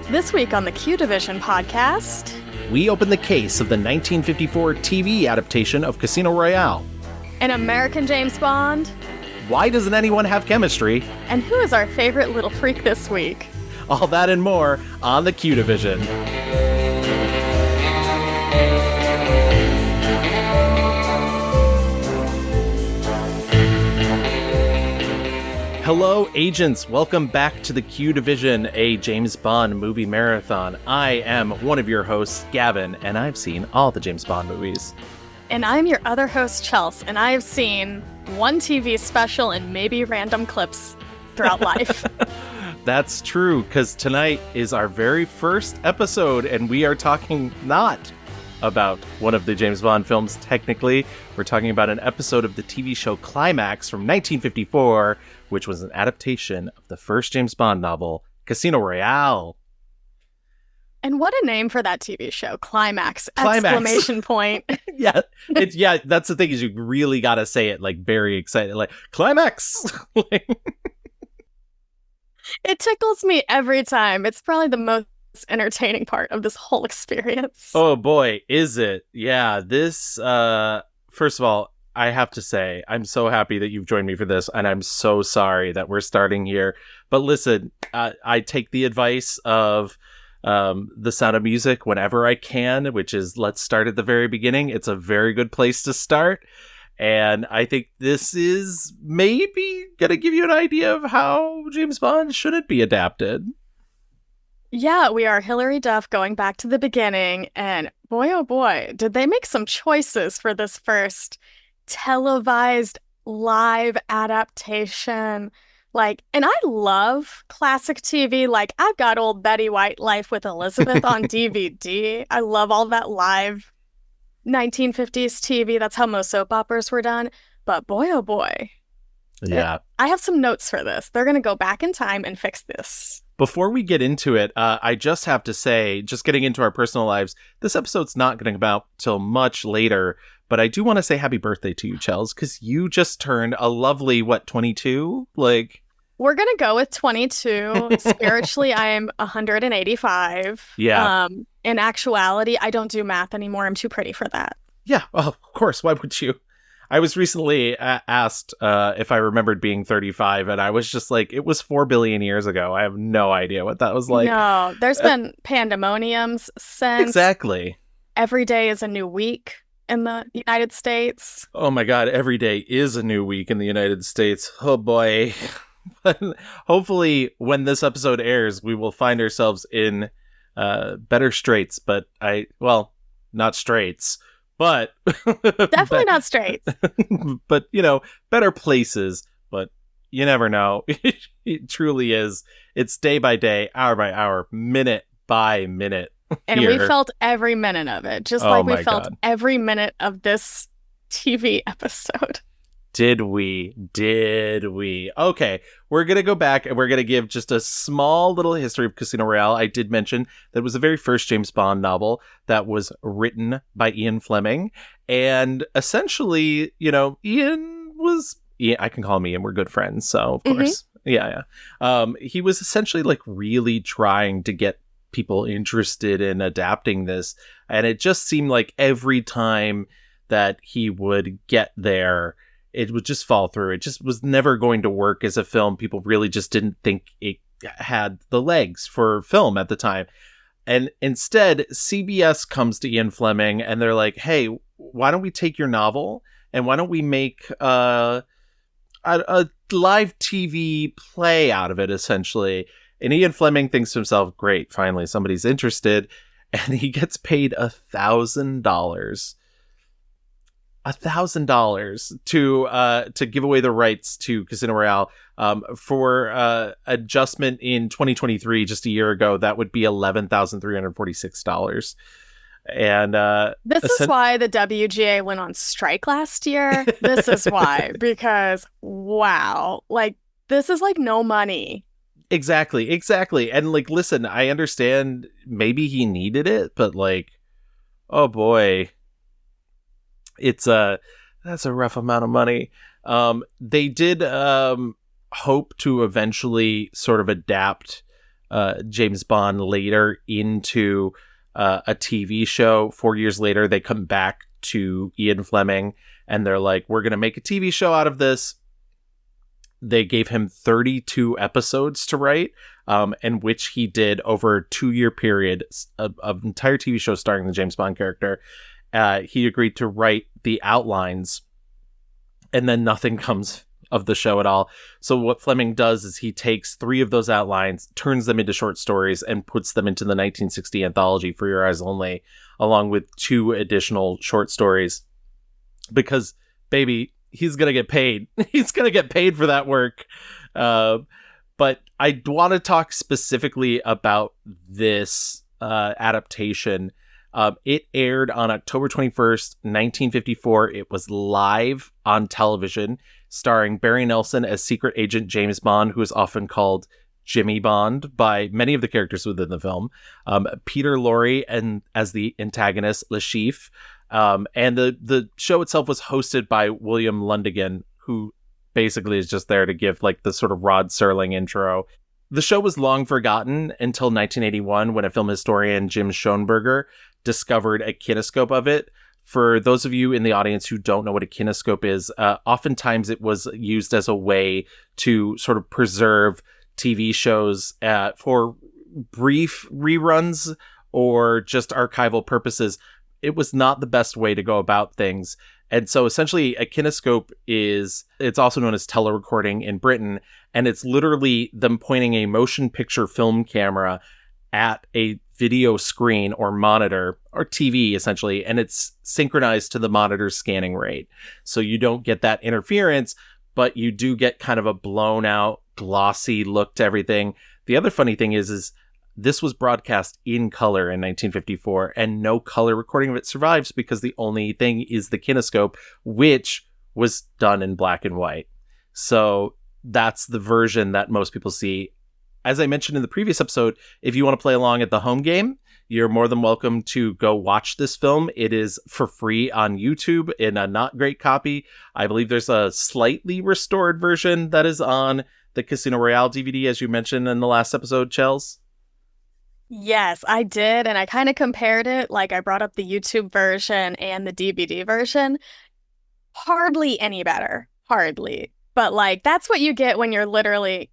This week on the Q Division podcast, we open the case of the 1954 TV adaptation of Casino Royale. An American James Bond. Why doesn't anyone have chemistry? And who is our favorite little freak this week? All that and more on the Q Division. Hello, agents. Welcome back to the Q Division, a James Bond movie marathon. I am one of your hosts, Gavin, and I've seen all the James Bond movies. And I'm your other host, Chelsea, and I've seen one TV special and maybe random clips throughout life. That's true, because tonight is our very first episode, and we are talking not about one of the James Bond films, technically. We're talking about an episode of the TV show Climax from 1954, which was an adaptation of the first James Bond novel, Casino Royale. And what a name for that TV show, Climax! Climax. Exclamation point. Yeah, that's the thing, is you really gotta say it like very excited, like Climax. It tickles me every time. It's probably the most entertaining part of this whole experience. Oh boy, is it? Yeah, this first of all, I have to say I'm so happy that you've joined me for this, and I'm so sorry that we're starting here, but listen, I take the advice of The Sound of Music whenever I can, which is let's start at the very beginning. It's a very good place to start, and I think this is maybe gonna give you an idea of how James Bond shouldn't be adapted. Yeah, we are Hilary Duff going back to the beginning, and boy, oh boy, did they make some choices for this first televised live adaptation. And I love classic TV. I've got old Betty White Life with Elizabeth on DVD. I love all that live 1950s TV. That's how most soap operas were done. But boy, oh boy. Yeah. I have some notes for this. They're going to go back in time and fix this. Before we get into it, I just have to say, just getting into our personal lives, this episode's not going to come out till much later, but I do want to say happy birthday to you, Chels, because you just turned a lovely, 22? We're going to go with 22. Spiritually, I am 185. Yeah. In actuality, I don't do math anymore. I'm too pretty for that. Yeah, well, of course. Why would you? I was recently asked if I remembered being 35, and I was just like, it was 4 billion years ago. I have no idea what that was like. No, there's been pandemoniums since. Exactly. Every day is a new week in the United States. Oh my God, every day is a new week in the United States. Oh boy. Hopefully, when this episode airs, we will find ourselves in better straits, but not straits. But definitely not straight. But, better places. But you never know. It truly is. It's day by day, hour by hour, minute by minute. And here. We felt every minute of it, just like we felt God. Every minute of this TV episode. Did we? Okay, we're going to go back and we're going to give just a small little history of Casino Royale. I did mention that it was the very first James Bond novel that was written by Ian Fleming. And essentially, Ian, I can call him Ian, we're good friends, so of course. Yeah. He was essentially really trying to get people interested in adapting this. And it just seemed like every time that he would get there, it would just fall through. It just was never going to work as a film. People really just didn't think it had the legs for film at the time. And instead, CBS comes to Ian Fleming and they're like, hey, why don't we take your novel and why don't we make a live TV play out of it, essentially. And Ian Fleming thinks to himself, great, finally somebody's interested. And he gets paid $1,000. $1,000 to give away the rights to Casino Royale for adjustment in 2023, just a year ago. That would be $11,346. And this is why the WGA went on strike last year. This is why, because wow, this is no money. Exactly. And listen, I understand maybe he needed it, but oh boy. That's a rough amount of money. They did hope to eventually sort of adapt James Bond later into a TV show. 4 years later, they come back to Ian Fleming and they're like, we're going to make a TV show out of this. They gave him 32 episodes to write, in which he did over a 2-year period of entire TV show starring the James Bond character. He agreed to write the outlines, and then nothing comes of the show at all. So what Fleming does is he takes 3 of those outlines, turns them into short stories, and puts them into the 1960 anthology For Your Eyes Only, along with 2 additional short stories. Because, baby, he's going to get paid. He's going to get paid for that work. But I want to talk specifically about this adaptation. It aired on October 21st, 1954. It was live on television, starring Barry Nelson as Secret Agent James Bond, who is often called Jimmy Bond by many of the characters within the film. Peter Lorre and as the antagonist, Le Chiffre. And the show itself was hosted by William Lundigan, who basically is just there to give like the sort of Rod Serling intro. The show was long forgotten until 1981 when a film historian, Jim Schoenberger, discovered a kinescope of it. For those of you in the audience who don't know what a kinescope is, oftentimes it was used as a way to sort of preserve TV shows for brief reruns or just archival purposes. It was not the best way to go about things. And so essentially a kinescope it's also known as telerecording in Britain. And it's literally them pointing a motion picture film camera at a video screen or monitor or TV essentially. And it's synchronized to the monitor's scanning rate. So you don't get that interference, but you do get kind of a blown out, glossy look to everything. The other funny thing is this was broadcast in color in 1954, and no color recording of it survives because the only thing is the kinescope, which was done in black and white. So that's the version that most people see. As I mentioned in the previous episode, if you want to play along at the home game, you're more than welcome to go watch this film. It is for free on YouTube in a not great copy. I believe there's a slightly restored version that is on the Casino Royale DVD, as you mentioned in the last episode, Chels. Yes, I did. And I kind of compared it. Like I brought up the YouTube version and the DVD version. Hardly any better. Hardly. But like, that's what you get when you're literally,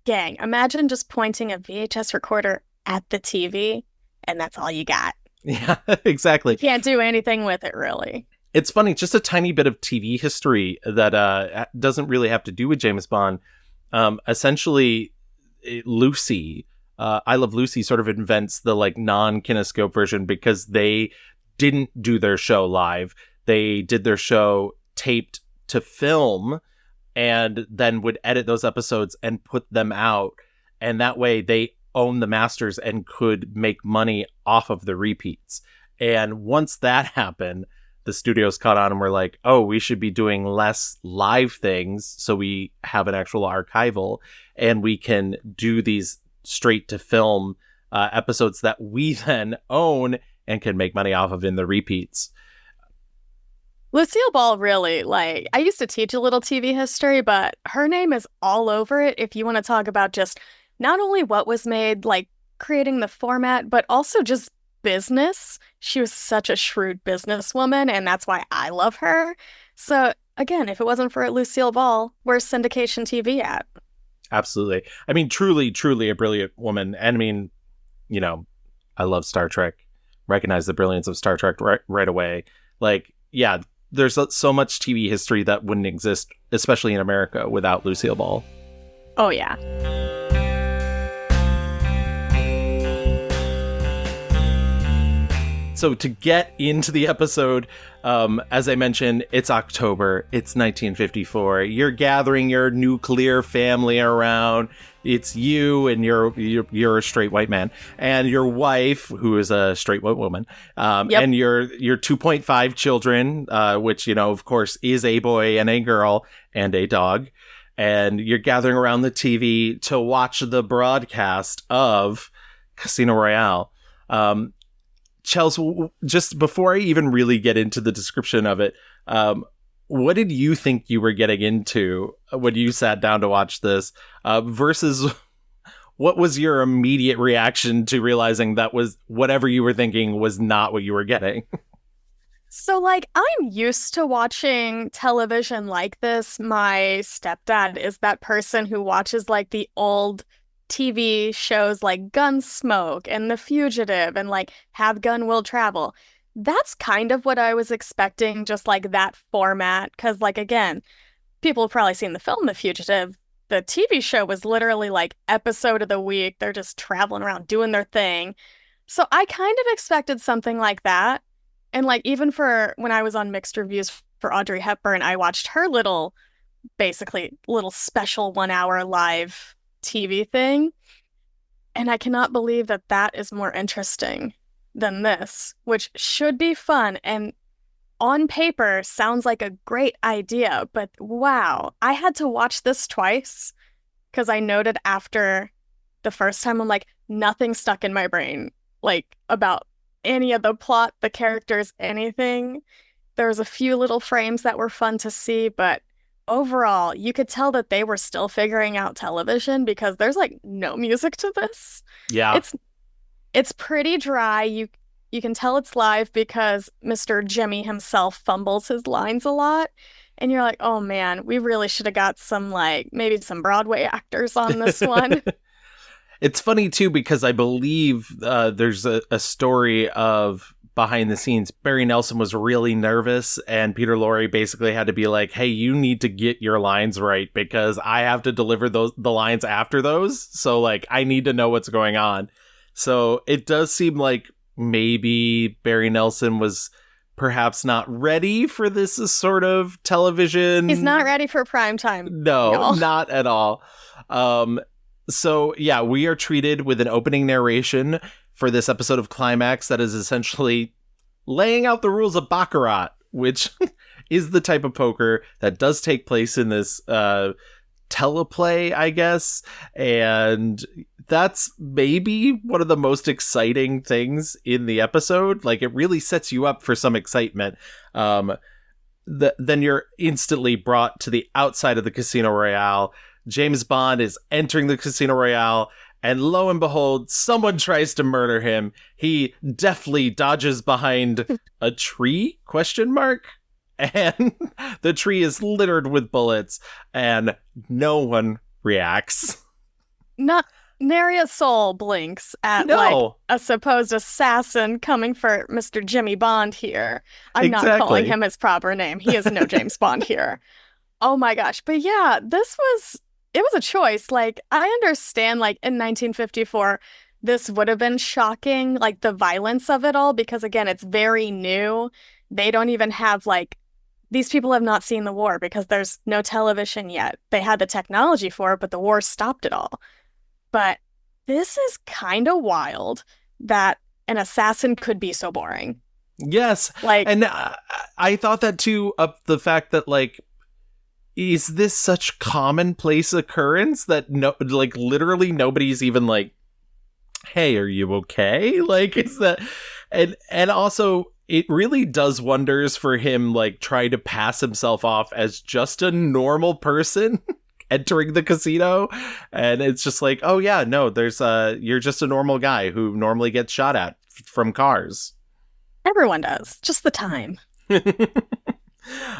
gang, imagine just pointing a VHS recorder at the TV and that's all you got. Yeah, exactly. You can't do anything with it, really. It's funny, just a tiny bit of TV history that doesn't really have to do with James Bond. Essentially, Lucy... I Love Lucy sort of invents the like non-kinescope version because they didn't do their show live. They did their show taped to film and then would edit those episodes and put them out. And that way they own the masters and could make money off of the repeats. And once that happened, the studios caught on and were like, oh, we should be doing less live things so we have an actual archival and we can do these straight to film episodes that we then own and can make money off of in the repeats. Lucille Ball, really, like, I used to teach a little TV history, but her name is all over it if you want to talk about just not only what was made, like creating the format, but also just business. She was such a shrewd businesswoman, and that's why I love her. So, again, if it wasn't for Lucille Ball, where's syndication TV at? Absolutely. I mean, truly, truly a brilliant woman. And I mean, you know, I love Star Trek. Recognize the brilliance of Star Trek right away. Like, yeah, there's so much TV history that wouldn't exist, especially in America, without Lucille Ball. Oh, yeah. So to get into the episode, as I mentioned, it's October. It's 1954. You're gathering your nuclear family around. It's you and you're a straight white man and your wife, who is a straight white woman, and your 2.5 children, which, you know, of course, is a boy and a girl and a dog. And you're gathering around the TV to watch the broadcast of Casino Royale. Chels, just before I even really get into the description of it, what did you think you were getting into when you sat down to watch this versus what was your immediate reaction to realizing that was whatever you were thinking was not what you were getting? So, like, I'm used to watching television like this. My stepdad is that person who watches, like, the old TV shows like Gunsmoke and The Fugitive and, like, Have Gun Will Travel. That's kind of what I was expecting, just like that format. Because, like, again, people have probably seen the film The Fugitive. The TV show was literally like episode of the week. They're just traveling around doing their thing. So I kind of expected something like that. And like even for when I was on mixed reviews for Audrey Hepburn, I watched her little, basically little special 1 hour live TV thing. And I cannot believe that that is more interesting than this, which should be fun and on paper sounds like a great idea. But wow, I had to watch this twice because I noted after the first time, I'm like, nothing stuck in my brain, like about any of the plot, the characters, anything. There was a few little frames that were fun to see, but overall, you could tell that they were still figuring out television because there's like no music to this. Yeah. It's it's pretty dry. You can tell it's live because Mr. Jimmy himself fumbles his lines a lot. And you're like, oh man, we really should have got some like maybe some Broadway actors on this one. It's funny too because I believe there's a story of behind the scenes. Barry Nelson was really nervous, and Peter Lorre basically had to be like, "Hey, you need to get your lines right because I have to deliver the lines after those. So like, I need to know what's going on." So it does seem like maybe Barry Nelson was perhaps not ready for this sort of He's television. not ready for prime time, No, y'all. not at all. So yeah, we are treated with an opening narration for this episode of Climax that is essentially laying out the rules of Baccarat, which is the type of poker that does take place in this teleplay, I guess. And that's maybe one of the most exciting things in the episode. Like, it really sets you up for some excitement. Then you're instantly brought to the outside of the Casino Royale. James Bond is entering the Casino Royale, and lo and behold, someone tries to murder him. He deftly dodges behind a tree, question mark? And the tree is littered with bullets, and no one reacts. Not nary a soul blinks at like No, a supposed assassin coming for Mr. Jimmy Bond here. I'm not calling exactly. him his proper name. He is no James Bond here. Oh my gosh. But yeah, it was a choice. Like, I understand, like, in 1954, this would have been shocking, like, the violence of it all, because again, it's very new. They don't even have, like, these people have not seen the war because there's no television yet. They had the technology for it, but the war stopped it all. But this is kind of wild that an assassin could be so boring. Yes, Like, and I thought that too, of the fact that, like, is this such commonplace occurrence that no, like, literally nobody's even like, hey, are you okay? Like, is that, and also it really does wonders for him, like, try to pass himself off as just a normal person entering the casino. And it's just like, oh yeah, no, you're just a normal guy who normally gets shot at from cars. everyone does, just the time.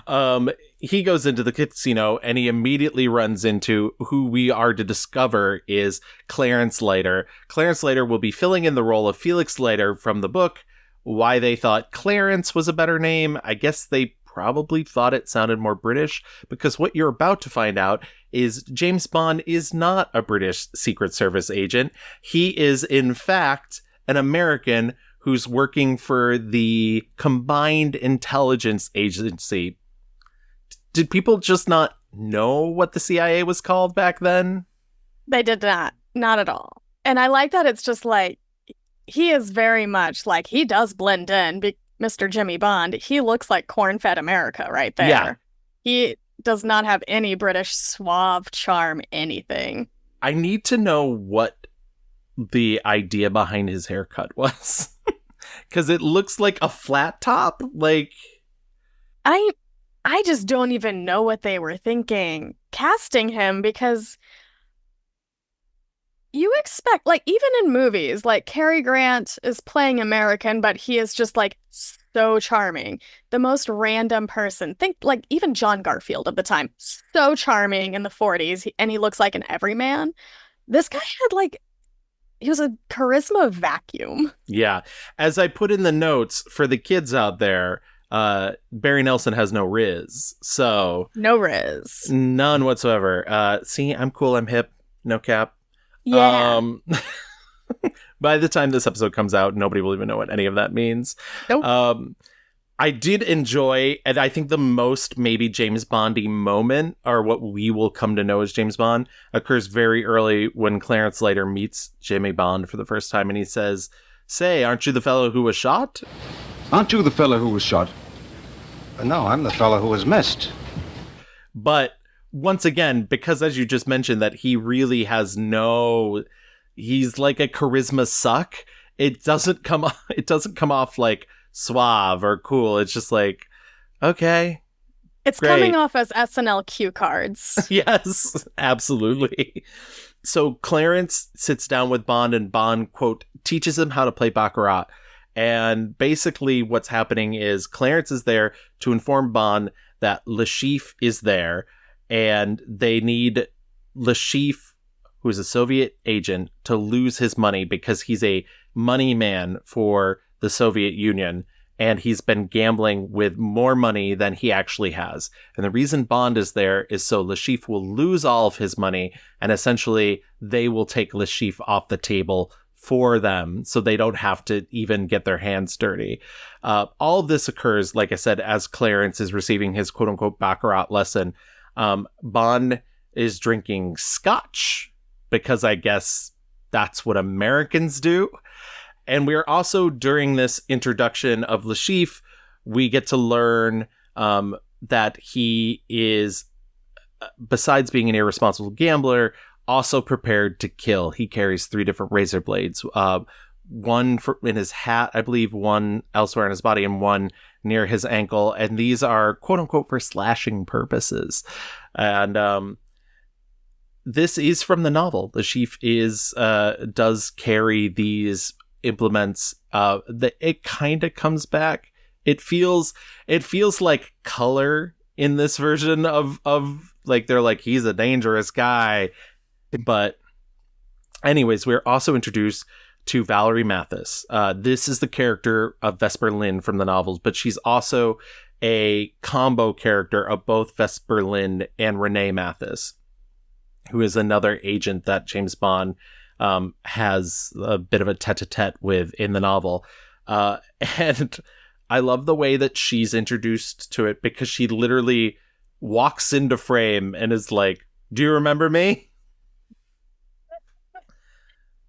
um he goes into the casino and he immediately runs into who we are to discover is Clarence Leiter. Clarence Leiter will be filling in the role of Felix Leiter from the book. Why they thought Clarence was a better name, I guess they probably thought it sounded more British, because what you're about to find out is James Bond is not a British Secret Service agent. He is, in fact, an American who's working for the Combined Intelligence Agency. Did people just not know what the CIA was called back then? They did not at all. And I like that it's just like, he is very much like, he does blend in, Mr. Jimmy Bond. He looks like corn-fed America right Yeah. there. He does not have any British suave charm, anything. I need to know what the idea behind his haircut was. Because it looks like a flat top. Like, I I just don't even know what they were thinking casting him because you expect, like, even in movies, like Cary Grant is playing American, but he is just like so charming. The most random person. Think like even John Garfield of the time, so charming in the 40s, and he looks like an everyman. This guy had like, he was a charisma vacuum. Yeah. As I put in the notes for the kids out there, Barry Nelson has no Riz. So No Riz. none whatsoever. See, I'm cool, I'm hip, no cap. Yeah. Um by the time this episode comes out, nobody will even know what any of that means. Nope. I did enjoy, and I think the most maybe James Bondy moment, or what we will come to know as James Bond, occurs very early when Clarence Leiter meets Jimmy Bond for the first time, and he says, "Say, aren't you the fellow who was shot?" Aren't you the fellow who was shot? No, I'm the fellow who was missed. But once again, because as you just mentioned, that he really has he's like a charisma suck. It doesn't come off like suave or cool. It's just like, okay, It's great. coming off as SNL cue cards. Yes, absolutely. So Clarence sits down with Bond, and Bond, quote, teaches him how to play Baccarat. And basically what's happening is Clarence is there to inform Bond that Le Chiffre is there, and they need Le Chiffre, who is a Soviet agent, to lose his money because he's a money man for the Soviet Union, and he's been gambling with more money than he actually has. And the reason Bond is there is so Le Chiffre will lose all of his money, and essentially they will take Le Chiffre off the table for them, so they don't have to even get their hands dirty. All of this occurs, like I said, as Clarence is receiving his quote-unquote Baccarat lesson. Bond is drinking scotch, because I guess that's what Americans do. And we are also, during this introduction of Le Chiffre, we get to learn that he is, besides being an irresponsible gambler, also prepared to kill. He carries 3 different razor blades, one in his hat, I believe, one elsewhere in his body, and one near his ankle. And these are quote unquote for slashing purposes. And this is from the novel. The Chiffre does carry these implements. It kind of comes back. It feels like color in this version of like, they're like, he's a dangerous guy. But anyways, we're also introduced to Valerie Mathis. This is the character of Vesper Lynd from the novels, but she's also a combo character of both Vesper Lynd and Renee Mathis, who is another agent that James Bond has a bit of a tete-a-tete with in the novel. And I love the way that she's introduced to it, because she literally walks into frame and is like, "Do you remember me?"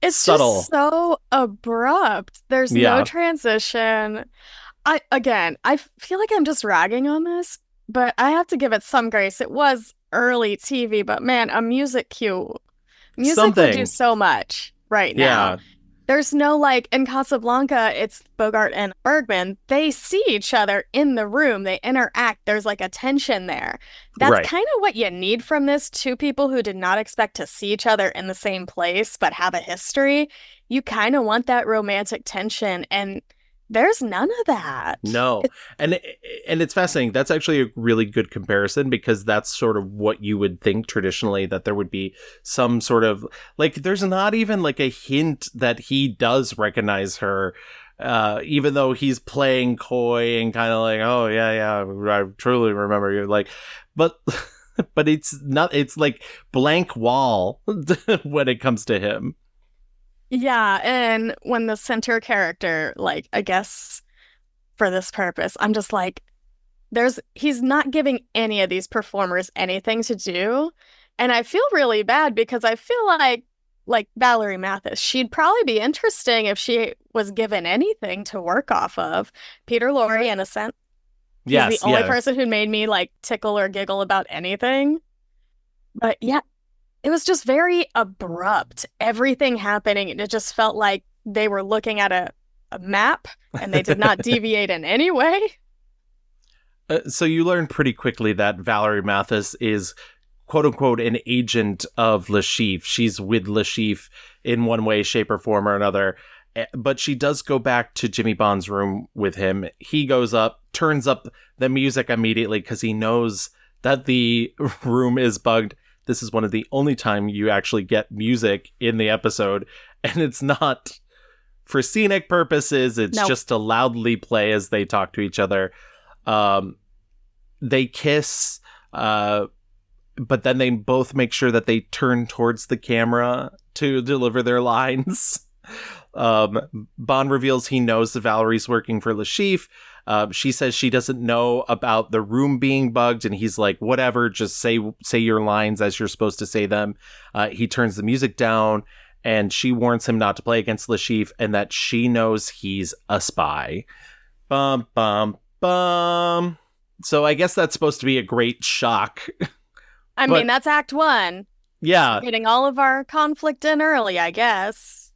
It's subtle. just so abrupt. There's Yeah. no transition. I feel like I'm just ragging on this, but I have to give it some grace. It was early TV, but man, a music cue. Music would Something. do so much right Yeah. now. There's no, like, in Casablanca, it's Bogart and Bergman. They see each other in the room. They interact. There's like a tension there. That's Right. kind of what you need from this. 2 people who did not expect to see each other in the same place, but have a history. You kind of want that romantic tension, and there's none of that. No. And it's fascinating. That's actually a really good comparison, because that's sort of what you would think traditionally, that there would be some sort of, like, there's not even like a hint that he does recognize her, even though he's playing coy and kind of like, "Oh yeah, I truly remember you." Like, but it's not, it's like blank wall when it comes to him. Yeah, and when the center character, like, I guess for this purpose, I'm just like, he's not giving any of these performers anything to do. And I feel really bad, because I feel like Valerie Mathis, she'd probably be interesting if she was given anything to work off of. Peter Lorre, innocent. He's Yes, the only yeah. person who made me like tickle or giggle about anything. But yeah, it was just very abrupt. Everything happening, and it just felt like they were looking at a map, and they did not deviate in any way. So you learn pretty quickly that Valerie Mathis is quote unquote an agent of Lashif. She's with Lashif in one way, shape, or form or another. But she does go back to Jimmy Bond's room with him. He goes up, turns up the music immediately because he knows that the room is bugged. This is one of the only time you actually get music in the episode, and it's not for scenic purposes. It's just to loudly play as they talk to each other. They kiss, but then they both make sure that they turn towards the camera to deliver their lines. Bond reveals he knows that Valerie's working for Lashif. She says she doesn't know about the room being bugged, and he's like, whatever, just say your lines as you're supposed to say them. He turns the music down, and she warns him not to play against Lashif, and that she knows he's a spy. Bum, bum, bum. So I guess that's supposed to be a great shock. I mean, that's Act 1. Yeah. Getting all of our conflict in early, I guess.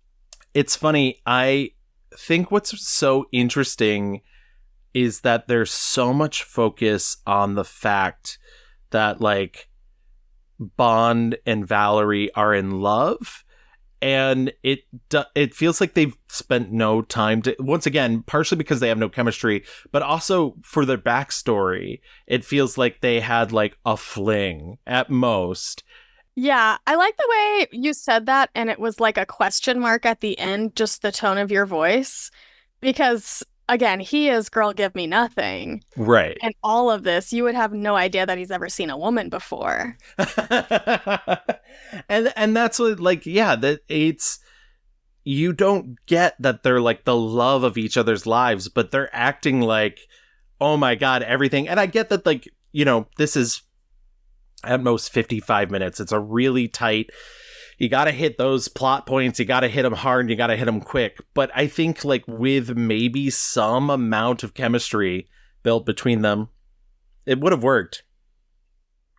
It's funny. I think what's so interesting is that there's so much focus on the fact that, like, Bond and Valerie are in love, and it feels like they've spent no time to, once again, partially because they have no chemistry, but also for their backstory, it feels like they had like a fling at most. Yeah, I like the way you said that, and it was like a question mark at the end, just the tone of your voice, because again, he is girl give me nothing. Right. And all of this, you would have no idea that he's ever seen a woman before. and that's what, like, yeah, that it's, you don't get that they're like the love of each other's lives, but they're acting like, oh my God, everything. And I get that, like, you know, this is at most 55 minutes. It's a really tight, you got to hit those plot points. You got to hit them hard. You got to hit them quick. But I think, like, with maybe some amount of chemistry built between them, it would have worked.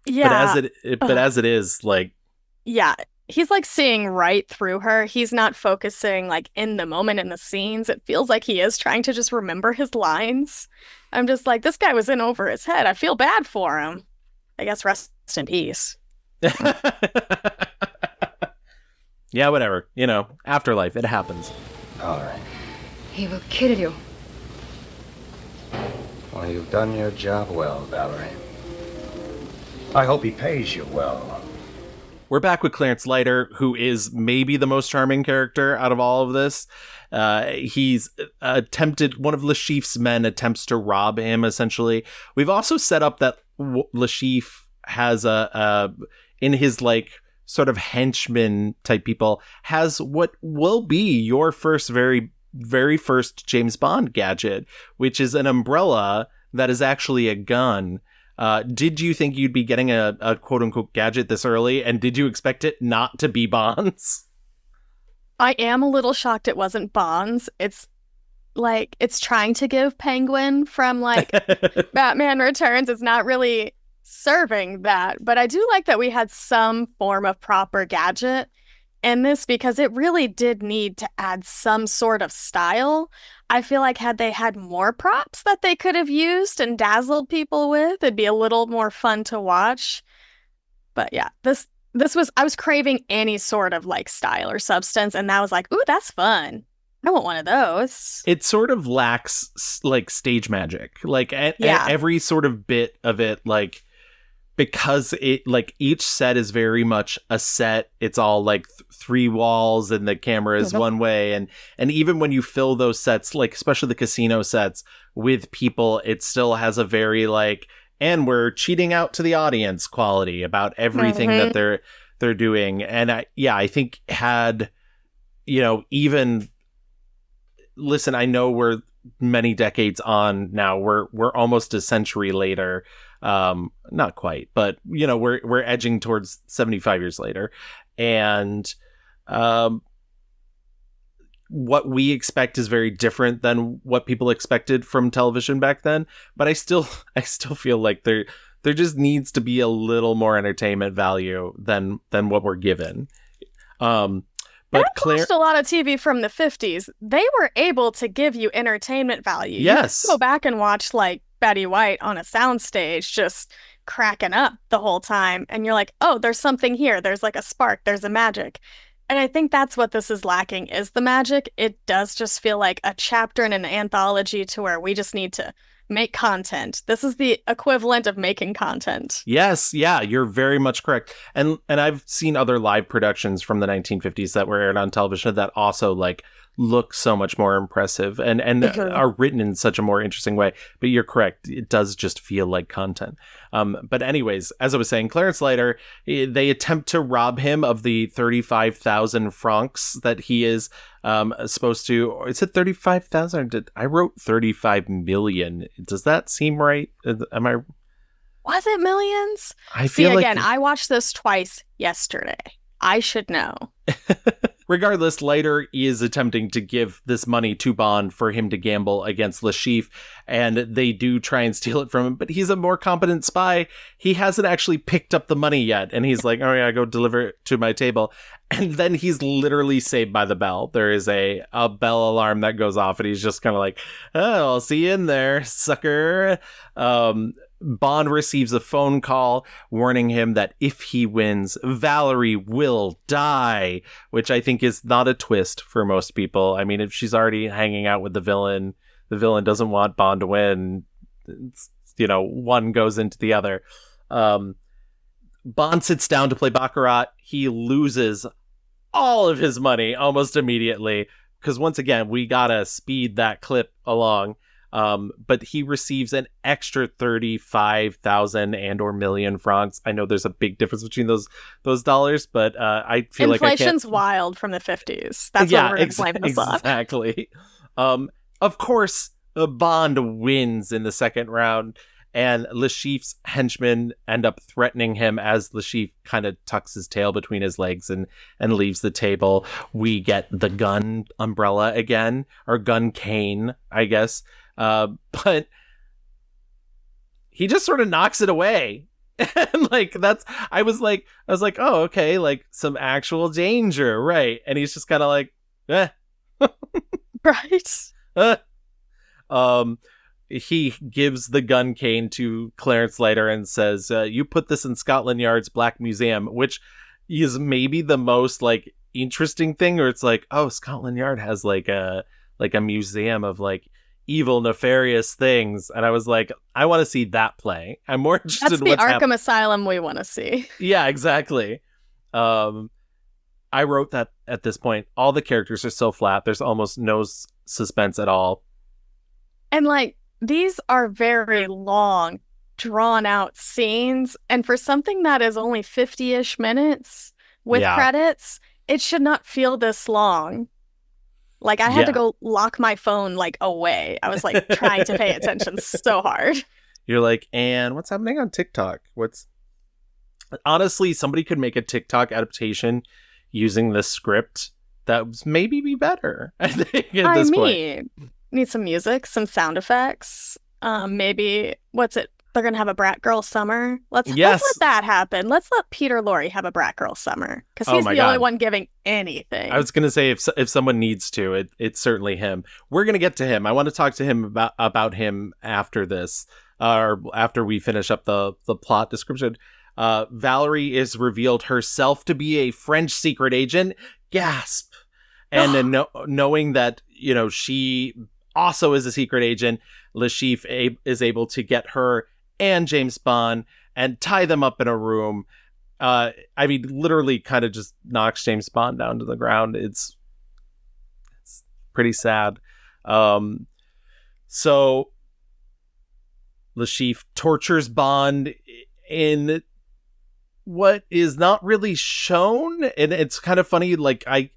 Yeah. But as it is, like, yeah, he's like seeing right through her. He's not focusing like in the moment in the scenes. It feels like he is trying to just remember his lines. I'm just like, this guy was in over his head. I feel bad for him. I guess rest in peace. Yeah, whatever. You know, afterlife, it happens. All right. He will kill you. Well, you've done your job well, Valerie. I hope he pays you well. We're back with Clarence Leiter, who is maybe the most charming character out of all of this. He's attempted, one of Lashif's men attempts to rob him, essentially. We've also set up that Lashif has in his, like, sort of henchman type people, has what will be your very first James Bond gadget, which is an umbrella that is actually a gun. Did you think you'd be getting a quote unquote gadget this early? And did you expect it not to be Bond's? I am a little shocked it wasn't Bond's. It's like, it's trying to give Penguin from like Batman Returns. It's not really serving that, but I do like that we had some form of proper gadget in this, because it really did need to add some sort of style. I feel like had they had more props that they could have used and dazzled people with, it'd be a little more fun to watch. But yeah, this was, I was craving any sort of like style or substance, and that was like, ooh, that's fun. I want one of those. It sort of lacks like stage magic, like every sort of bit of it, like, because it, like, each set is very much a set. It's all like three walls and the camera is one way. And even when you fill those sets, like especially the casino sets with people, it still has a very like, and we're cheating out to the audience quality about everything that they're doing. And I think had, you know, even, listen, I know we're many decades on now. We're almost a century later. Not quite, but you know, we're edging towards 75 years later, and what we expect is very different than what people expected from television back then. But I still feel like there just needs to be a little more entertainment value than what we're given. But I've watched a lot of TV from the 50s. They were able to give you entertainment value. Yes. You go back and watch like Betty White on a soundstage, just cracking up the whole time. And you're like, oh, there's something here. There's like a spark, there's a magic. And I think that's what this is lacking is the magic. It does just feel like a chapter in an anthology to where we just need to make content. This is the equivalent of making content. Yes, yeah, you're very much correct. And I've seen other live productions from the 1950s that were aired on television that also like look so much more impressive and are written in such a more interesting way. But you're correct. It does just feel like content. But anyways, as I was saying, Clarence Leiter, they attempt to rob him of the 35,000 francs that he is supposed to. Is it 35,000? I wrote 35 million. Does that seem right? Am I? Was it millions? I See, feel again, like I watched this twice yesterday. I should know. Regardless, Leiter is attempting to give this money to Bond for him to gamble against Le Chiffre, and they do try and steal it from him, but he's a more competent spy. He hasn't actually picked up the money yet, and he's like, oh yeah, go deliver it to my table. And then he's literally saved by the bell. There is a bell alarm that goes off, and he's just kind of like, oh, I'll see you in there, sucker. Bond receives a phone call warning him that if he wins, Valerie will die, which I think is not a twist for most people. I mean, if she's already hanging out with the villain doesn't want Bond to win. It's, one goes into the other. Bond sits down to play Baccarat. He loses all of his money almost immediately because once again, we gotta speed that clip along. But he receives an extra 35,000 and or million francs. I know there's a big difference between those dollars, but I feel like inflation's wild from the 50s. That's what we're going to blame this on. Exactly. Of course, Bond wins in the second round, and Le Chiffre's henchmen end up threatening him as Le Chiffre kind of tucks his tail between his legs and leaves the table. We get the gun umbrella again, or gun cane, I guess. But he just sort of knocks it away. And I was like, oh, okay, like some actual danger, right? And he's just kind of like, eh. Right. He gives the gun cane to Clarence Leiter and says, you put this in Scotland Yard's Black Museum, which is maybe the most like interesting thing, or it's like, oh, Scotland Yard has like a museum of like evil, nefarious things. And I was like, I want to see that play. I'm more interested That's in the what's Arkham Asylum we want to see. Yeah, exactly. I wrote that at this point, all the characters are so flat. There's almost no suspense at all. And like, these are very long, drawn out scenes. And for something that is only 50-ish minutes with credits, it should not feel this long. Like, I had to go lock my phone, like, away. I was, like, trying to pay attention so hard. You're like, and what's happening on TikTok? Honestly, somebody could make a TikTok adaptation using this script that would maybe be better, I think, at this point. Need some music, some sound effects. Maybe, they're going to have a brat girl summer. Let's let that happen. Let's let Peter Lorre have a brat girl summer because he's the only one giving anything. I was going to say if someone needs to, it's certainly him. We're going to get to him. I want to talk to him about him after this, or after we finish up the plot description. Valerie is revealed herself to be a French secret agent. Gasp. And then knowing that, she also is a secret agent, Le Chiffre is able to get her and James Bond and tie them up in a room. Literally kind of just knocks James Bond down to the ground. It's pretty sad. So Le Chiffre tortures Bond in what is not really shown, and it's kind of funny. Like I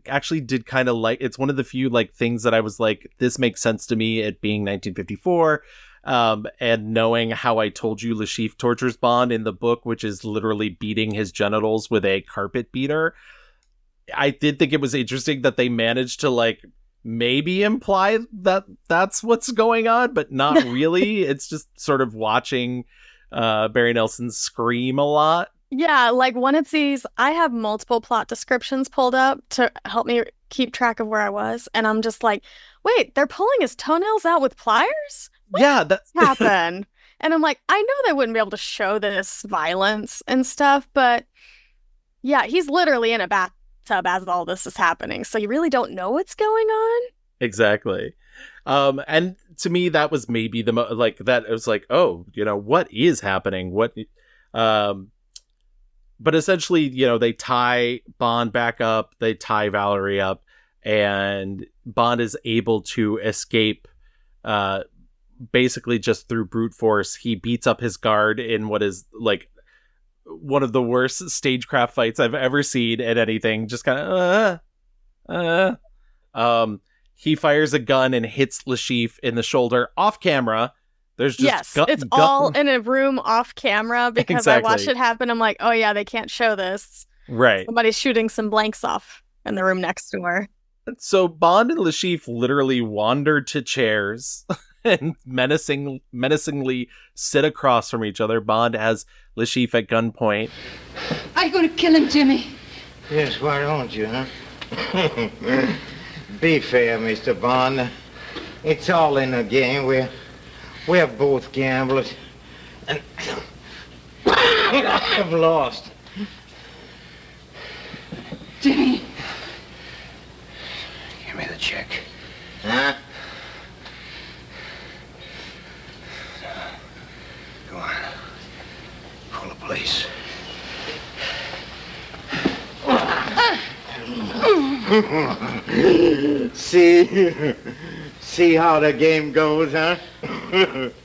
actually did kind of like, it's one of the few like things that I was like, this makes sense to me, it being 1954. And knowing how I told you Le Chiffre tortures Bond in the book, which is literally beating his genitals with a carpet beater. I did think it was interesting that they managed to like maybe imply that that's what's going on, but not really. It's just sort of watching Barry Nelson scream a lot. Yeah, like one of these, I have multiple plot descriptions pulled up to help me keep track of where I was. And I'm just like, wait, they're pulling his toenails out with pliers? What yeah, happened? And I'm like, I know they wouldn't be able to show this violence and stuff, but yeah, he's literally in a bathtub as all this is happening. So you really don't know what's going on. Exactly. And to me, that was maybe like that. It was like, oh, what is happening? Um, but essentially, they tie Bond back up, they tie Valerie up, and Bond is able to escape, basically just through brute force. He beats up his guard in what is like one of the worst stagecraft fights I've ever seen at anything. Just kind of, he fires a gun and hits Lashif in the shoulder off camera. There's just yes, it's all in a room off camera because exactly. I watched it happen. I'm like, oh yeah, they can't show this. Right. Somebody's shooting some blanks off in the room next door. So Bond and Lashif literally wander to chairs and menacingly sit across from each other. Bond has Lashif at gunpoint. Are you going to kill him, Jimmy? Yes, why don't you, huh? Be fair, Mr. Bond. It's all in a game. We're both gamblers. And I've lost. Jimmy. Give me the check. Huh? Go on. Call the police. See how the game goes, huh?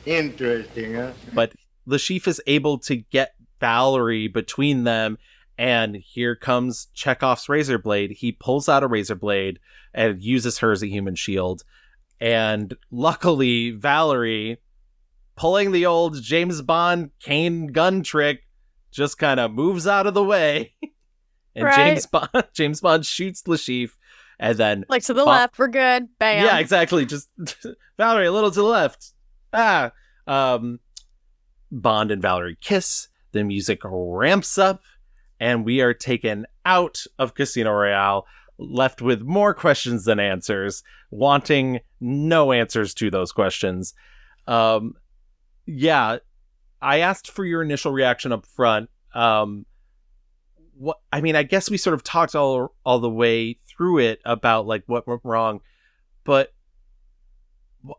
Interesting, huh? But Lashif is able to get Valerie between them, and here comes Chekhov's razor blade. He pulls out a razor blade and uses her as a human shield. And luckily, Valerie, pulling the old James Bond cane gun trick, just kind of moves out of the way. And right. James Bond shoots Lashif, and then like to the left, we're good. Bam. Yeah, exactly. Just Valerie a little to the left. Bond and Valerie kiss. The music ramps up, and we are taken out of Casino Royale, left with more questions than answers, wanting no answers to those questions. Yeah, I asked for your initial reaction up front. I guess we sort of talked all the way through it about like what went wrong, but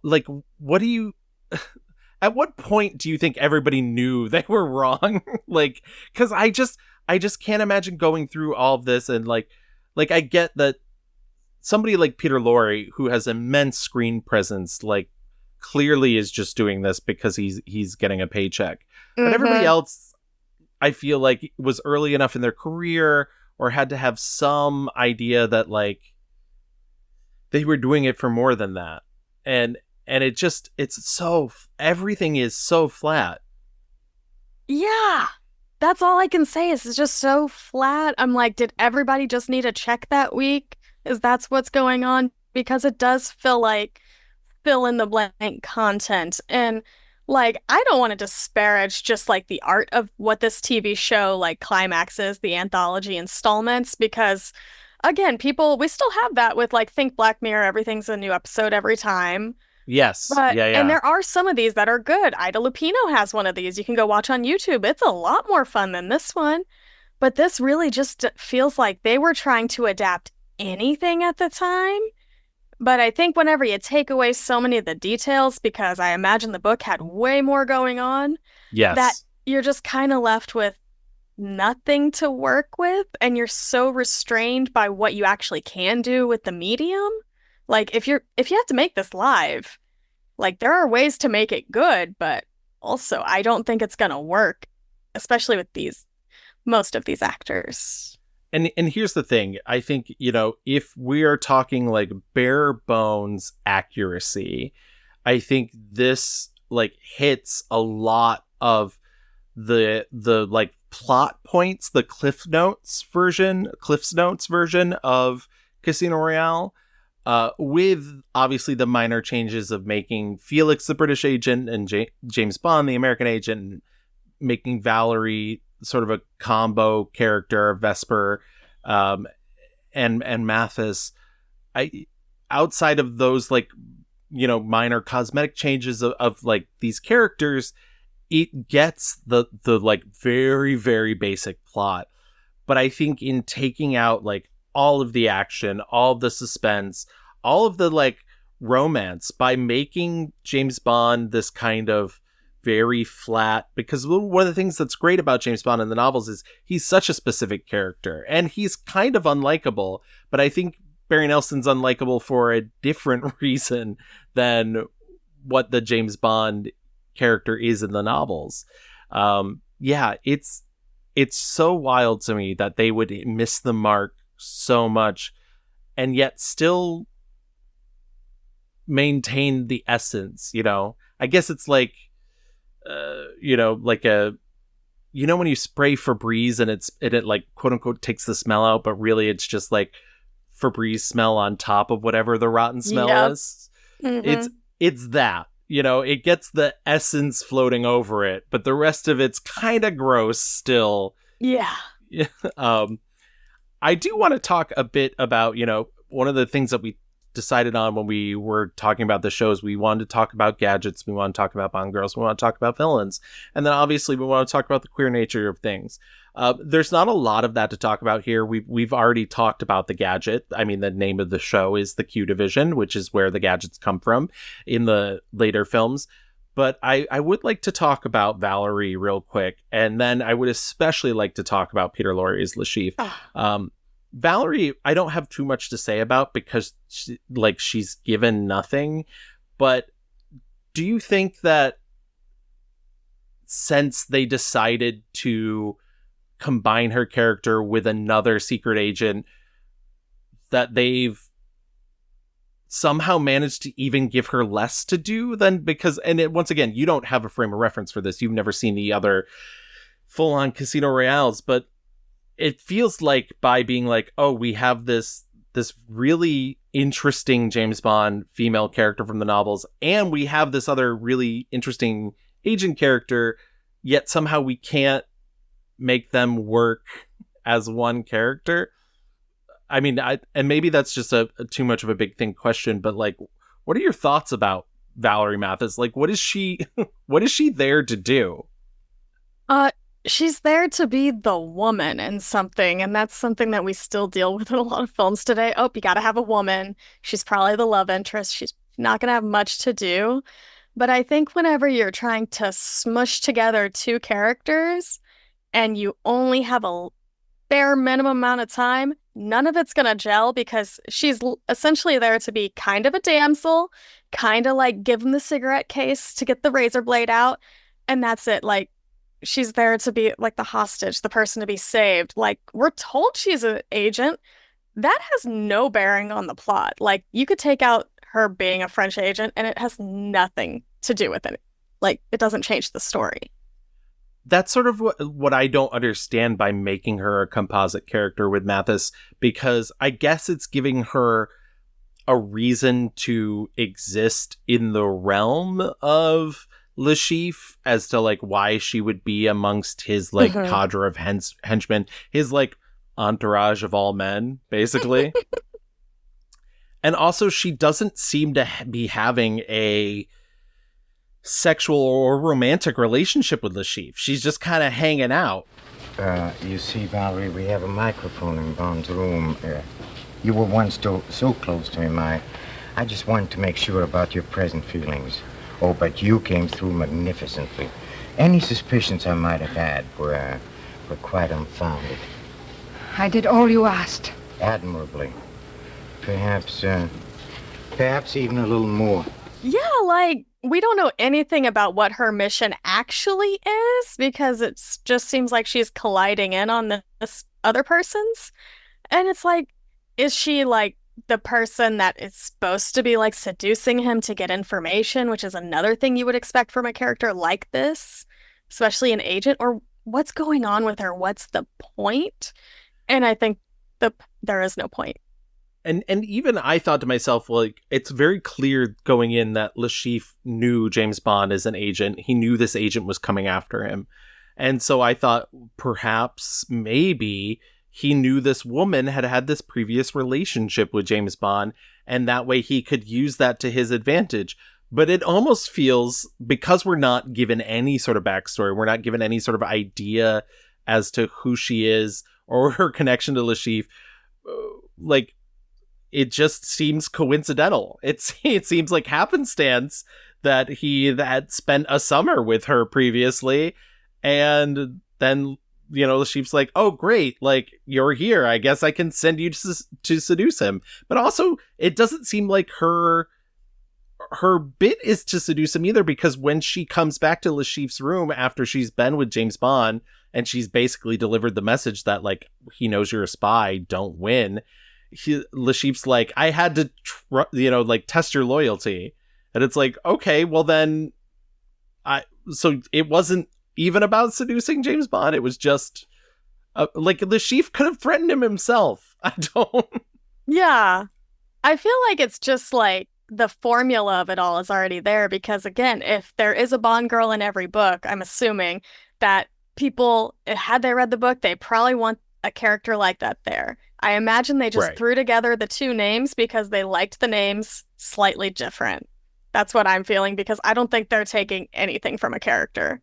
like, what do you? At what point do you think everybody knew they were wrong? Like, because I just can't imagine going through all of this and like I get that somebody like Peter Lorre, who has immense screen presence, like clearly is just doing this because he's getting a paycheck, but everybody else, I feel like, was early enough in their career or had to have some idea that like they were doing it for more than that. And everything is so flat. Yeah. That's all I can say is it's just so flat. I'm like, did everybody just need a check that week? That's what's going on? Because it does feel like fill in the blank content. And like, I don't want to disparage just like the art of what this TV show like climaxes, the anthology installments, because again, we still have that with like think Black Mirror, everything's a new episode every time. Yes. But, yeah. And there are some of these that are good. Ida Lupino has one of these. You can go watch on YouTube. It's a lot more fun than this one. But this really just feels like they were trying to adapt anything at the time. But I think whenever you take away so many of the details, because I imagine the book had way more going on, yes, that you're just kind of left with nothing to work with. And you're so restrained by what you actually can do with the medium. Like, if you have to make this live, like, there are ways to make it good, but also I don't think it's gonna work, especially with most of these actors. And here's the thing. I think, if we are talking like bare bones accuracy, I think this like hits a lot of the like plot points, the Cliff's Notes version of Casino Royale. With obviously the minor changes of making Felix the British agent and James Bond the American agent, and making Valerie sort of a combo character, Vesper, and Mathis. Outside of those like minor cosmetic changes of like these characters, it gets the like very, very basic plot. But I think in taking out like all of the action, all of the suspense, all of the like romance by making James Bond this kind of very flat, because one of the things that's great about James Bond in the novels is he's such a specific character and he's kind of unlikable, but I think Barry Nelson's unlikable for a different reason than what the James Bond character is in the novels. Yeah, it's so wild to me that they would miss the mark so much and yet still maintain the essence, you know? I guess it's like, like when you spray Febreze and it like quote unquote takes the smell out, but really it's just like Febreze smell on top of whatever the rotten smell is. Mm-hmm. It's that, it gets the essence floating over it, but the rest of it's kind of gross still. Yeah. I do want to talk a bit about, one of the things that we decided on when we were talking about the shows. We wanted to talk about gadgets, we want to talk about Bond girls, we want to talk about villains, and then obviously we want to talk about the queer nature of things. There's not a lot of that to talk about here. We've already talked about the gadget. I mean, the name of the show is the Q Division, which is where the gadgets come from in the later films. But I would like to talk about Valerie real quick, and then I would especially like to talk about Peter Lorre's Le Chiffre. Valerie, I don't have too much to say about because she's given nothing. But do you think that since they decided to combine her character with another secret agent, that they've somehow managed to even give her less to do than, once again, you don't have a frame of reference for this. You've never seen the other full-on Casino Royales, but it feels like by being like, oh, we have this really interesting James Bond female character from the novels, and we have this other really interesting agent character, yet somehow we can't make them work as one character. I mean, and maybe that's just a too much of a big thing question, but like, what are your thoughts about Valerie Mathis? Like, what is she there to do? She's there to be the woman in something, and that's something that we still deal with in a lot of films today. Oh, you gotta have a woman. She's probably the love interest. She's not gonna have much to do. But I think whenever you're trying to smush together two characters and you only have a bare minimum amount of time, none of it's gonna gel because she's essentially there to be kind of a damsel, kind of like give him the cigarette case to get the razor blade out, and that's it. Like, she's there to be like the hostage, the person to be saved. Like, we're told she's an agent. That has no bearing on the plot. Like, you could take out her being a French agent and it has nothing to do with it. Like, it doesn't change the story. That's sort of what I don't understand by making her a composite character with Mathis, because I guess it's giving her a reason to exist in the realm of Le Chiffre as to like why she would be amongst his like cadre of henchmen, his like entourage of all men, basically. And also, she doesn't seem to be having a sexual or romantic relationship with Le Chiffre. She's just kind of hanging out. You see, Valerie, we have a microphone in Bond's room. You were once so close to him. I just wanted to make sure about your present feelings. Oh, but you came through magnificently. Any suspicions I might have had were quite unfounded. I did all you asked. Admirably. Perhaps even a little more. Yeah, like, we don't know anything about what her mission actually is because it just seems like she's colliding in on this other person's. And it's like, is she like the person that is supposed to be like seducing him to get information, which is another thing you would expect from a character like this, especially an agent? Or what's going on with her? What's the point? And I think there is no point. And even I thought to myself, like, it's very clear going in that Le Chiffre knew James Bond as an agent. He knew this agent was coming after him. And so I thought perhaps maybe he knew this woman had this previous relationship with James Bond, and that way he could use that to his advantage. But it almost feels, because we're not given any sort of backstory, we're not given any sort of idea as to who she is or her connection to Lashif, like, it just seems coincidental. It seems like happenstance that he had spent a summer with her previously, and then, you know, Lashif's like, oh, great, like, you're here. I guess I can send you to seduce him. But also, it doesn't seem like her bit is to seduce him either, because when she comes back to Lashif's room after she's been with James Bond, and she's basically delivered the message that, like, he knows you're a spy, don't win. Lashif's like, I had to, test your loyalty. And it's like, okay, well then, so it wasn't even about seducing James Bond. It was just, like, Lashif could have threatened him himself. I don't. Yeah. I feel like it's just like the formula of it all is already there, because again, if there is a Bond girl in every book, I'm assuming that people, had they read the book, they probably want a character like that there. I imagine they just threw together the two names because they liked the names slightly different. That's what I'm feeling, because I don't think they're taking anything from a character.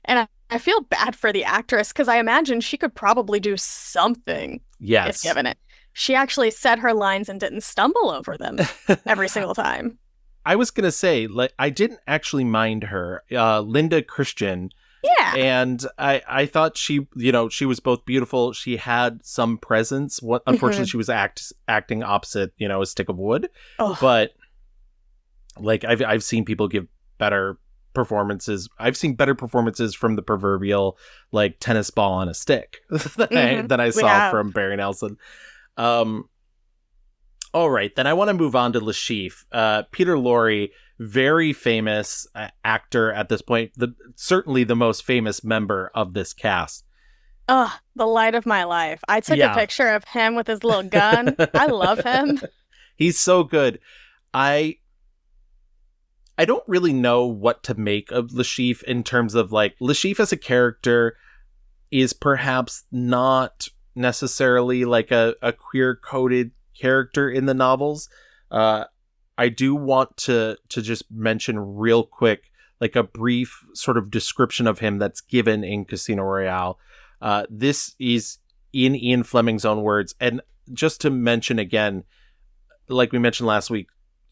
And I feel bad for the actress, because I imagine she could probably do something if given it. She actually said her lines and didn't stumble over them every single time. I was going to say, like, I didn't actually mind her. Linda Christian. Yeah. And I thought she was both beautiful. She had some presence. Unfortunately, she was acting opposite, a stick of wood. Oh. But, like, I've seen people give better performances. I've seen better performances from the proverbial, like, tennis ball on a stick than I saw from Barry Nelson. All right, then I want to move on to Lashif. Peter Lorre, very famous actor at this point, certainly the most famous member of this cast. Oh, the light of my life. I took a picture of him with his little gun. I love him. He's so good. I don't really know what to make of Lashif in terms of, like, Lashif as a character is perhaps not necessarily like a queer-coded character in the novels. I do want to just mention real quick, like, a brief sort of description of him that's given in Casino Royale. This is in Ian Fleming's own words. And just to mention again, like we mentioned last week,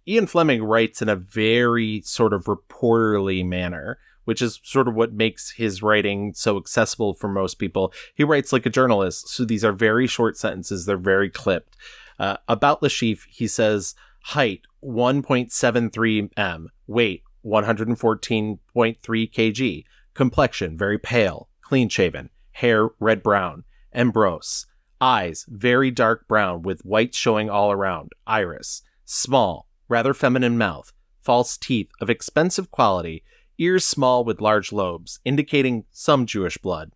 Ian Fleming writes in a very sort of reporterly manner, which is sort of what makes his writing so accessible for most people. He writes like a journalist. So these are very short sentences. They're very clipped. About Lashif, he says, height 1.73 m, weight 114.3 kg, complexion very pale, clean shaven, hair red brown, ambrose, eyes very dark brown with white showing all around, iris, small, rather feminine mouth, false teeth of expensive quality, ears small with large lobes, indicating some Jewish blood.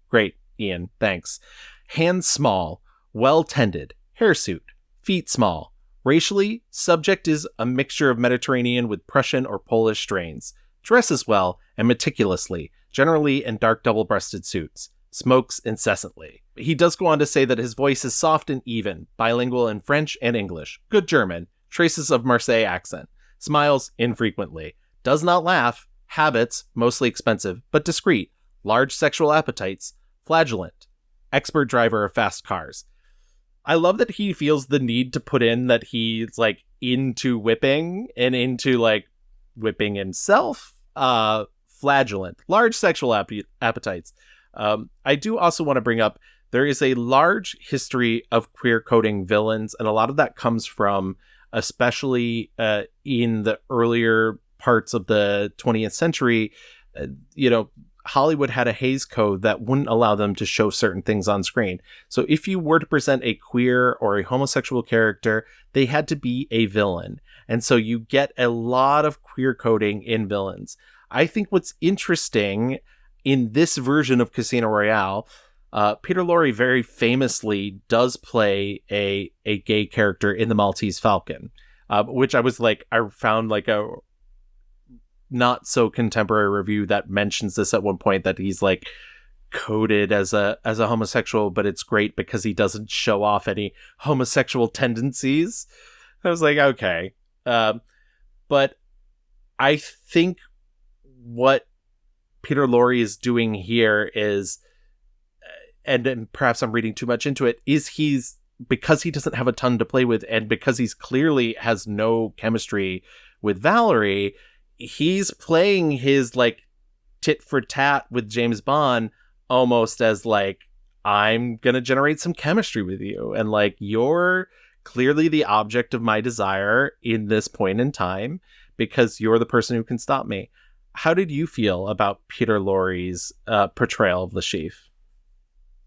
Great, Ian, thanks. Hands small, well tended, hirsute, feet small. Racially, subject is a mixture of Mediterranean with Prussian or Polish strains. Dresses well and meticulously, generally in dark double-breasted suits. Smokes incessantly. He does go on to say that his voice is soft and even, bilingual in French and English, good German, traces of Marseille accent, smiles infrequently, does not laugh, habits, mostly expensive, but discreet, large sexual appetites, flagellant, expert driver of fast cars. I love that he feels the need to put in that he's, like, into whipping and into, like, whipping himself. Flagellant, large sexual appetites. I do also want to bring up, there is a large history of queer coding villains, and a lot of that comes from, especially in the earlier parts of the 20th century, Hollywood had a Hays Code that wouldn't allow them to show certain things on screen. So if you were to present a queer or a homosexual character, they had to be a villain. And so you get a lot of queer coding in villains. I think what's interesting in this version of Casino Royale, Peter Lorre very famously does play a gay character in The Maltese Falcon, which I found like a not so contemporary review that mentions this at one point, that he's like coded as a homosexual, but it's great because he doesn't show off any homosexual tendencies. I was like, okay. But I think what Peter Lorre is doing here is, and perhaps I'm reading too much into it, is because he doesn't have a ton to play with, and because he's clearly has no chemistry with Valerie, he's playing his like tit for tat with James Bond almost as like, I'm gonna generate some chemistry with you, and like, you're clearly the object of my desire in this point in time because you're the person who can stop me. How did you feel about Peter Lorre's portrayal of Le Chiffre?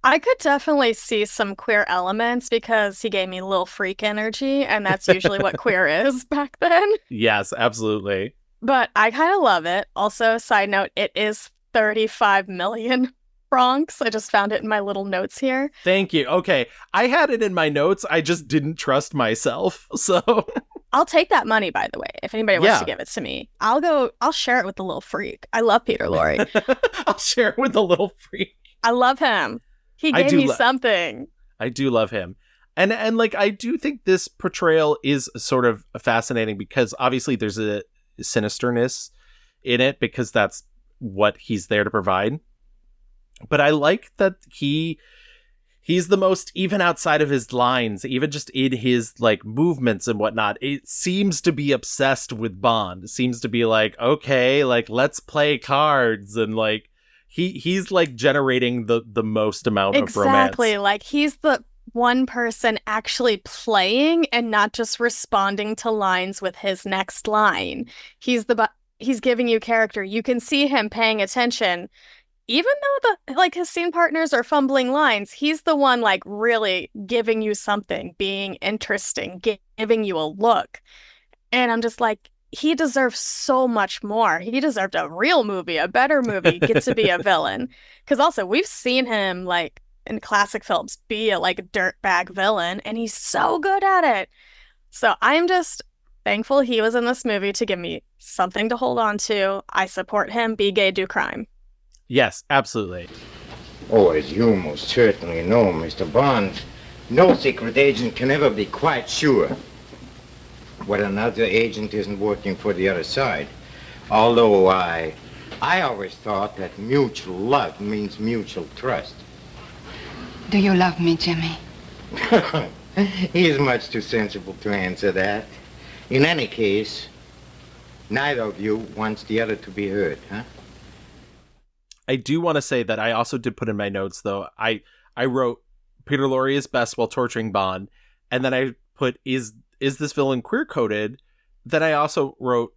I could definitely see some queer elements because he gave me little freak energy, and that's usually what queer is back then. Yes, absolutely. But I kind of love it. Also, side note, it is 35 million francs. I just found it in my little notes here. Thank you. Okay, I had it in my notes. I just didn't trust myself. So I'll take that money, by the way, if anybody wants Yeah. to give it to me. I'll share it with the little freak. I love Peter Lorre. I'll share it with the little freak. I love him. He I gave do me lo- something. I do love him. And like, I do think this portrayal is sort of fascinating because obviously there's a sinisterness in it because that's what he's there to provide. But I like that he's the most, even outside of his lines, even just in his like movements and whatnot, it seems to be obsessed with Bond. It seems to be like, okay, like, let's play cards, and like he's like generating the most amount of romance. Exactly. Like he's the one person actually playing and not just responding to lines with his next line. He's giving you character. You can see him paying attention. Even though his scene partners are fumbling lines, he's the one like really giving you something, being interesting, giving you a look. And I'm just like, he deserves so much more. He deserved a real movie, a better movie, get to be a villain. Because also, we've seen him like in classic films be a like dirtbag villain, and he's so good at it. So I'm just thankful he was in this movie to give me something to hold on to. I support him. Be gay, do crime. Yes, absolutely. Oh, as you most certainly know, Mr. Bond, no secret agent can ever be quite sure when another agent isn't working for the other side. Although I always thought that mutual love means mutual trust. Do you love me, Jimmy? He is much too sensible to answer that. In any case, neither of you wants the other to be hurt, huh? I do want to say that I also did put in my notes, though. I wrote Peter Lorre is best while torturing Bond, and then I put is this villain queer coded? Then I also wrote,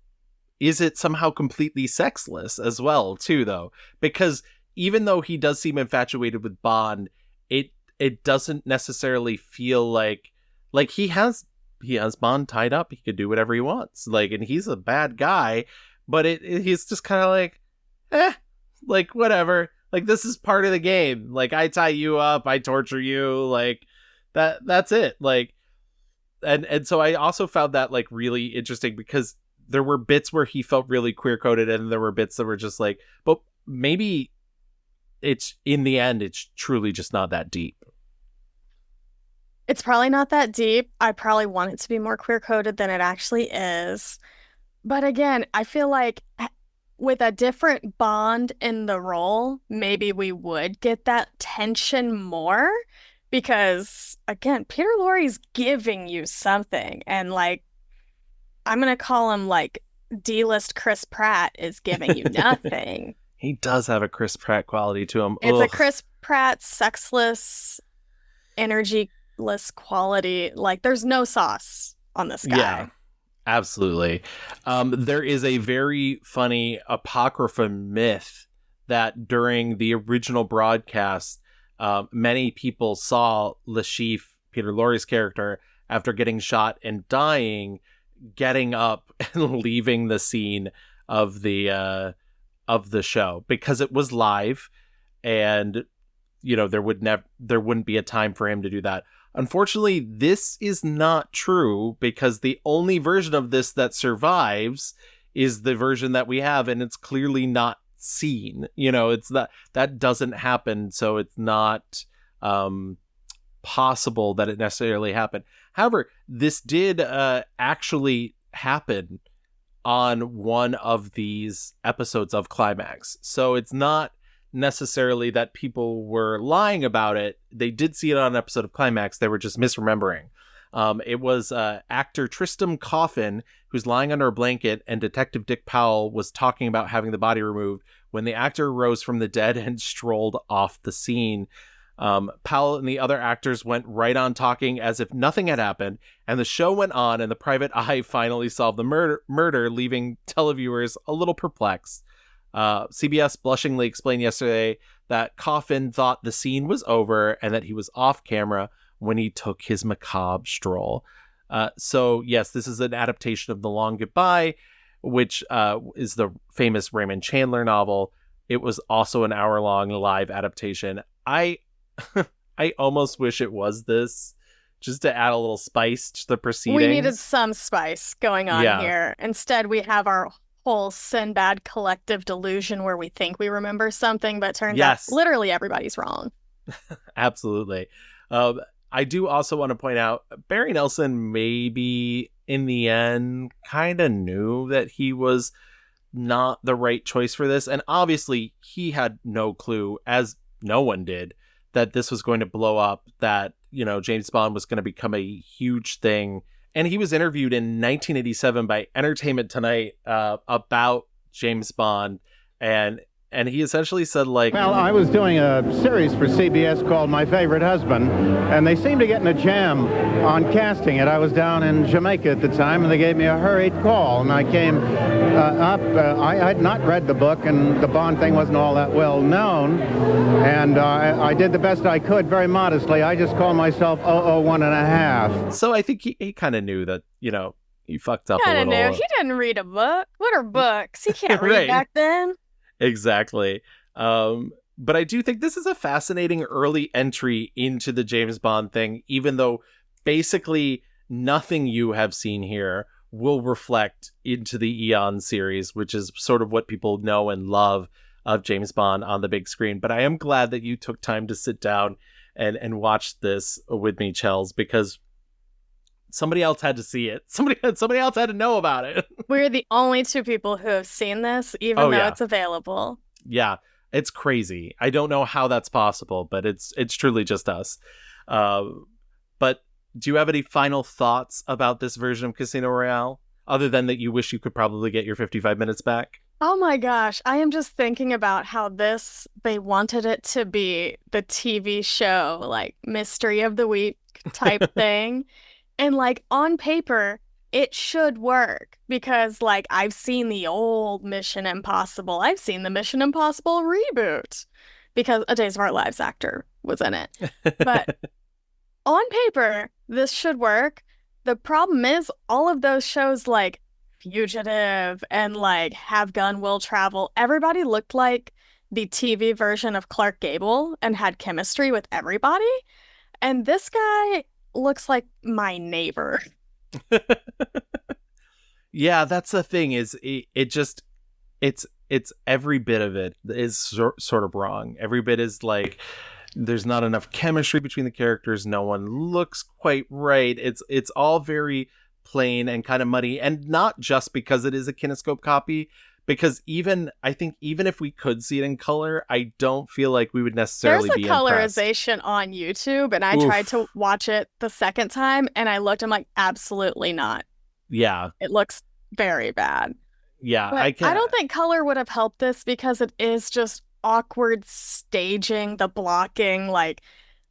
is it somehow completely sexless as well, too, though? Because even though he does seem infatuated with Bond, it doesn't necessarily feel like he has Bond tied up. He could do whatever he wants, like, and he's a bad guy, but he's just kind of like, like, whatever, like, this is part of the game, like, I tie you up, I torture you, like, that's it, like, and so I also found that like really interesting because there were bits where he felt really queer coded, and there were bits that were just like, but maybe it's, in the end, it's truly just not that deep. It's probably not that deep. I probably want it to be more queer coded than it actually is. But again, I feel like with a different Bond in the role, maybe we would get that tension more. Because again, Peter Lorre's giving you something. And like, I'm going to call him like D-list Chris Pratt is giving you nothing. He does have a Chris Pratt quality to him. It's Ugh. a Chris Pratt sexless, energyless quality. Like, there's no sauce on this guy. Yeah, absolutely. There is a very funny apocrypha myth that during the original broadcast, many people saw Le Chiffre, Peter Lorre's character, after getting shot and dying, getting up and leaving the scene of the show because it was live, and there wouldn't be a time for him to do that. Unfortunately, this is not true because the only version of this that survives is the version that we have, and it's clearly not seen. It's that doesn't happen, so it's not possible that it necessarily happened. However, this did actually happen on one of these episodes of Climax. So it's not necessarily that people were lying about it. They did see it on an episode of Climax. They were just misremembering. It was actor Tristram Coffin, who's lying under a blanket, and Detective Dick Powell was talking about having the body removed when the actor rose from the dead and strolled off the scene. Powell and the other actors went right on talking as if nothing had happened, and the show went on, and the private eye finally solved the murder, leaving televiewers a little perplexed. CBS blushingly explained yesterday that Coffin thought the scene was over and that he was off camera when he took his macabre stroll. So yes, this is an adaptation of The Long Goodbye, which is the famous Raymond Chandler novel. It was also an hour-long live adaptation. I almost wish it was this, just to add a little spice to the proceedings. We needed some spice going on here. Instead, we have our whole Sinbad collective delusion where we think we remember something, but turns out literally everybody's wrong. Absolutely. I do also want to point out Barry Nelson maybe in the end kind of knew that he was not the right choice for this. And obviously he had no clue, as no one did, that this was going to blow up, that, you know, James Bond was going to become a huge thing. And he was interviewed in 1987 by Entertainment Tonight about James Bond. And he essentially said, like... Well, I was doing a series for CBS called My Favorite Husband, and they seemed to get in a jam on casting it. I was down in Jamaica at the time, and they gave me a hurried call, and I came up. I had not read the book, and the Bond thing wasn't all that well known, and I did the best I could, very modestly. I just called myself 001.5. So I think he kind of knew that, you know, he fucked up a little. Knew. He didn't read a book. What are books? He can't read back then. Exactly. But I do think this is a fascinating early entry into the James Bond thing, even though basically nothing you have seen here will reflect into the Eon series, which is sort of what people know and love of James Bond on the big screen. But I am glad that you took time to sit down and watch this with me, Chels, because somebody else had to see it. Somebody else had to know about it. We're the only two people who have seen this, even though it's available. Yeah, it's crazy. I don't know how that's possible, but it's truly just us. But do you have any final thoughts about this version of Casino Royale, other than that you wish you could probably get your 55 minutes back? Oh my gosh, I am just thinking about how they wanted it to be the TV show, like Mystery of the Week type thing. And, like, on paper, it should work because, like, I've seen the old Mission Impossible. I've seen the Mission Impossible reboot because a Days of Our Lives actor was in it. But on paper, this should work. The problem is all of those shows, like Fugitive and, like, Have Gun, Will Travel, everybody looked like the TV version of Clark Gable and had chemistry with everybody. And this guy looks like my neighbor. Yeah, that's the thing, is it's every bit of it is sort of wrong. Every bit is like there's not enough chemistry between the characters. No one looks quite right. It's all very plain and kind of muddy, and not just because it is a kinescope copy. Because I think even if we could see it in color, I don't feel like we would necessarily be impressed. There's a colorization on YouTube, and I tried to watch it the second time, and I looked, I'm like, absolutely not. Yeah. It looks very bad. Yeah. But I don't think color would have helped this because it is just awkward staging, the blocking. Like,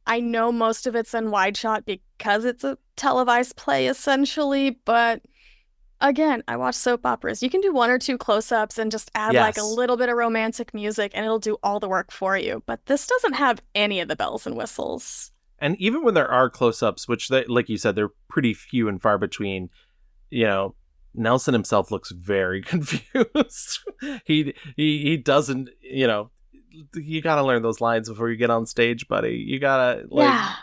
I know most of it's in wide shot because it's a televised play, essentially, but... Again, I watch soap operas. You can do one or two close-ups and just add like a little bit of romantic music and it'll do all the work for you. But this doesn't have any of the bells and whistles. And even when there are close-ups, which, like you said, they're pretty few and far between, you know, Nelson himself looks very confused. He doesn't, you know, you got to learn those lines before you get on stage, buddy. You got to, like... Yeah.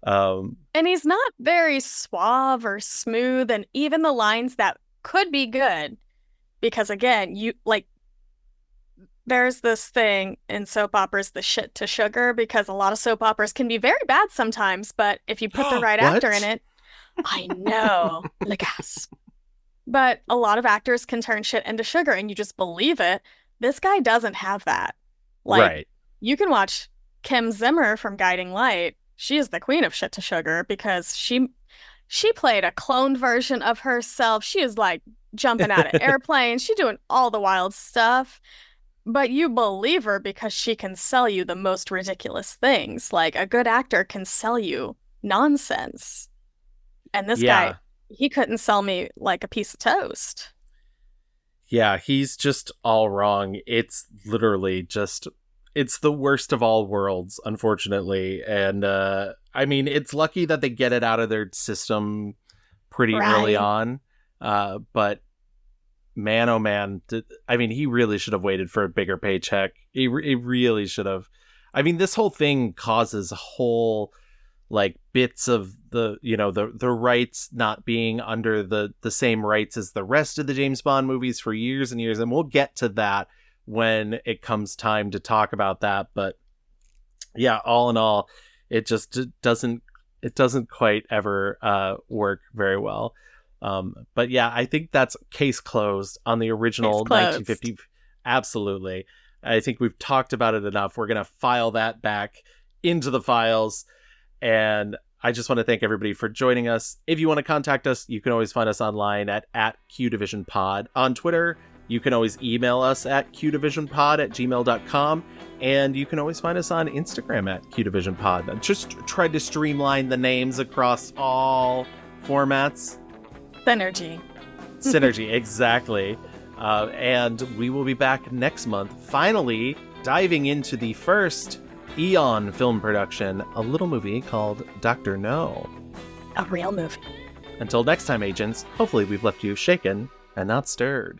And he's not very suave or smooth, and even the lines that could be good, because again, you like there's this thing in soap operas, the shit to sugar, because a lot of soap operas can be very bad sometimes, but if you put the right actor in it, I know, the gasp. But a lot of actors can turn shit into sugar and you just believe it. This guy doesn't have that. Like, Right. you can watch Kim Zimmer from Guiding Light. She is the queen of shit to sugar because she played a cloned version of herself. She is like jumping out of airplanes. She doing all the wild stuff. But you believe her because she can sell you the most ridiculous things. Like a good actor can sell you nonsense. And this guy, Yeah. he couldn't sell me like a piece of toast. Yeah, he's just all wrong. It's literally just it's the worst of all worlds, unfortunately. And I mean, it's lucky that they get it out of their system pretty early Right. on. But man, oh man, I mean, he really should have waited for a bigger paycheck. He really should have. I mean, this whole thing causes whole like bits of the rights not being under the same rights as the rest of the James Bond movies for years and years, and we'll get to that when it comes time to talk about that. But yeah, all in all, it just doesn't quite ever work very well. But yeah, I think that's case closed on the original Case closed. 1950. Absolutely. I think we've talked about it enough. We're going to file that back into the files. And I just want to thank everybody for joining us. If you want to contact us, you can always find us online at QDivisionPod. On Twitter, you can always email us at qdivisionpod@gmail.com. And you can always find us on Instagram at QDivisionPod. I just tried to streamline the names across all formats. Synergy. Synergy, exactly. And we will be back next month, finally diving into the first Eon film production, a little movie called Dr. No. A real movie. Until next time, agents, hopefully we've left you shaken and not stirred.